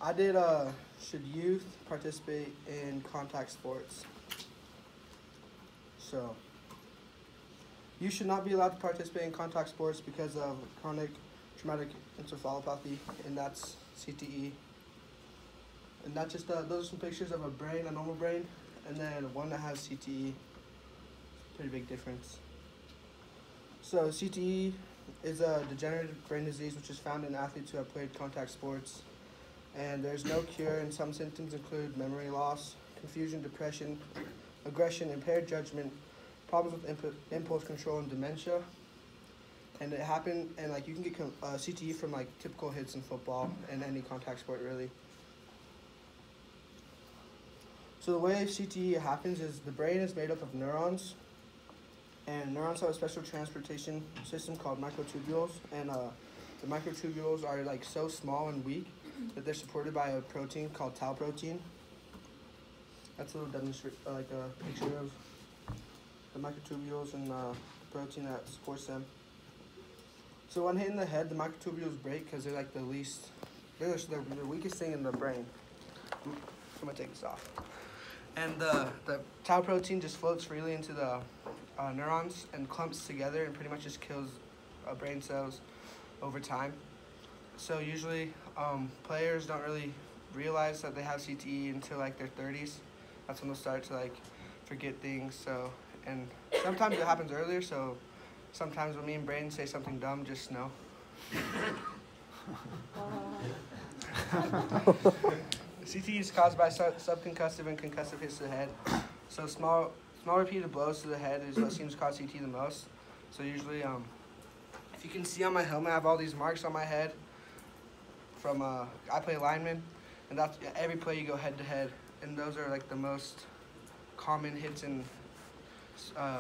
I did, should youth participate in contact sports? So, you should not be allowed to participate in contact sports because of chronic traumatic encephalopathy, and that's CTE. And that's just, those are some pictures of a brain, a normal brain, and then one that has CTE. Pretty big difference. So CTE is a degenerative brain disease which is found in athletes who have played contact sports. And there's no cure, and some symptoms include memory loss, confusion, depression, aggression, impaired judgment, problems with impulse control, and dementia. And it happened, and like you can get CTE from like typical hits in football and any contact sport really. So the way CTE happens is the brain is made up of neurons, and neurons have a special transportation system called microtubules, and the microtubules are like so small and weak that they're supported by a protein called tau protein. That's a little like a picture of the microtubules and the protein that supports them. So when hit in the head, the microtubules break because they're like the weakest thing in the brain. I'm gonna take this off. And the tau protein just floats freely into the neurons and clumps together and pretty much just kills brain cells over time. So usually players don't really realize that they have CTE until like their 30s. That's when they'll start to like forget things. So, and sometimes it happens earlier. So sometimes when me and Braden say something dumb, just know. CTE is caused by subconcussive and concussive hits to the head. So small repeated blows to the head is what seems to cause CTE the most. So usually, if you can see on my helmet, I have all these marks on my head from, I play lineman, and that's every play you go head to head. And those are like the most common hits in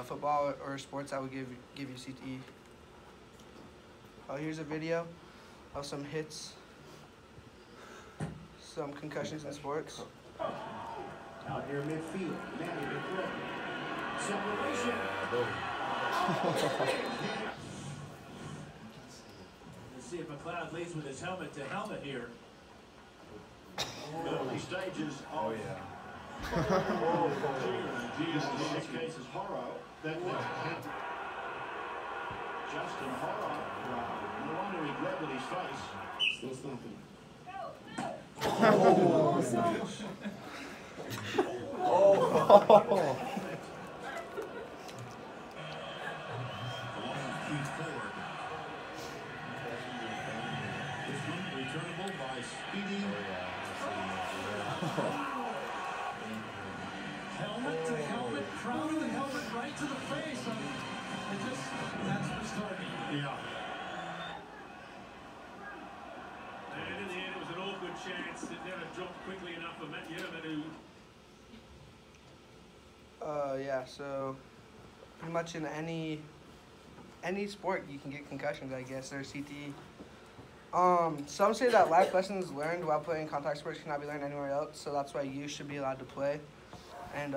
football or sports that would give you CTE. Oh, here's a video of some hits. Some concussions in sports. Out here midfield, Manny to throw. Separation. Let's see if McLeod leads with his helmet to helmet here. Early stages. Oh yeah. In this case is Horo. Justin Horo. No wonder he grabbed at his face. Still something. Oh. Returnable by Speedy. Helmet to helmet, crown of the helmet right to the face. That's the start. Yeah. And in the end, it was an awkward chance. It never dropped quickly enough for Matt Yereman, Yeah, so pretty much in any sport you can get concussions, I guess, or CTE. Some say that life lessons learned while playing contact sports cannot be learned anywhere else, so that's why youth should be allowed to play. And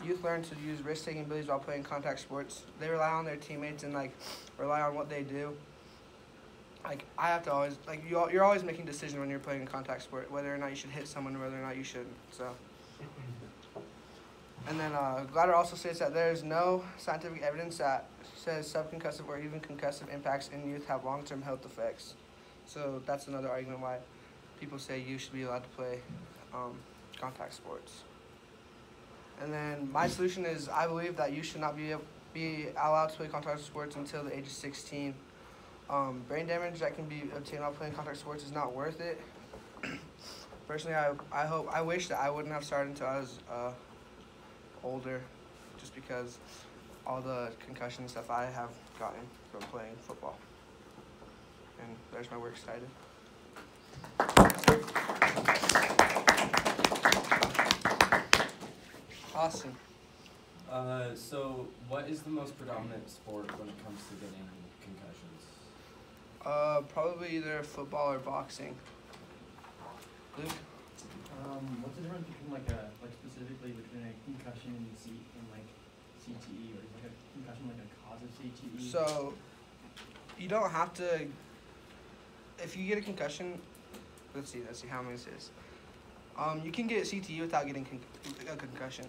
youth learn to use risk-taking abilities while playing contact sports. They rely on their teammates and like rely on what they do. Like I have to always you're always making decisions when you're playing a contact sport, whether or not you should hit someone or whether or not you shouldn't. So. And then Glatter also states that there is no scientific evidence that says subconcussive or even concussive impacts in youth have long-term health effects. So that's another argument why people say you should be allowed to play contact sports. And then my solution is I believe that you should not be allowed to play contact sports until the age of 16. Brain damage that can be obtained while playing contact sports is not worth it. Personally, I wish that I wouldn't have started until I was older, just because all the concussion stuff I have gotten from playing football. And there's my works cited. Awesome. So what is the most predominant sport when it comes to getting concussions? Probably either football or boxing. Luke? What's the difference between specifically between a concussion and CTE, or is like a concussion like a cause of CTE? So you don't have to. If you get a concussion, let's see how many this is. You can get CTE without getting a concussion.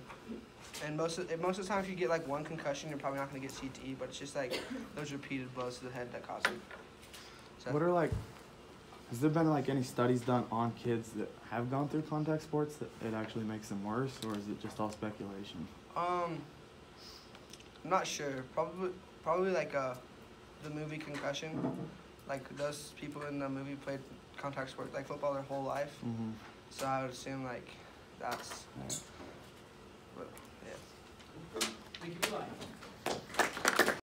And most of the time, if you get like one concussion, you're probably not going to get CTE, but it's just like those repeated blows to the head that cause it. So, What are like, has there been like any studies done on kids that have gone through contact sports that it actually makes them worse, or is it just all speculation? I'm not sure. Probably like the movie Concussion. Like those people in the movie played contact sport, like football, their whole life. Mm-hmm. So I would assume like that's. Yeah. But, yeah. Thank you, Eli.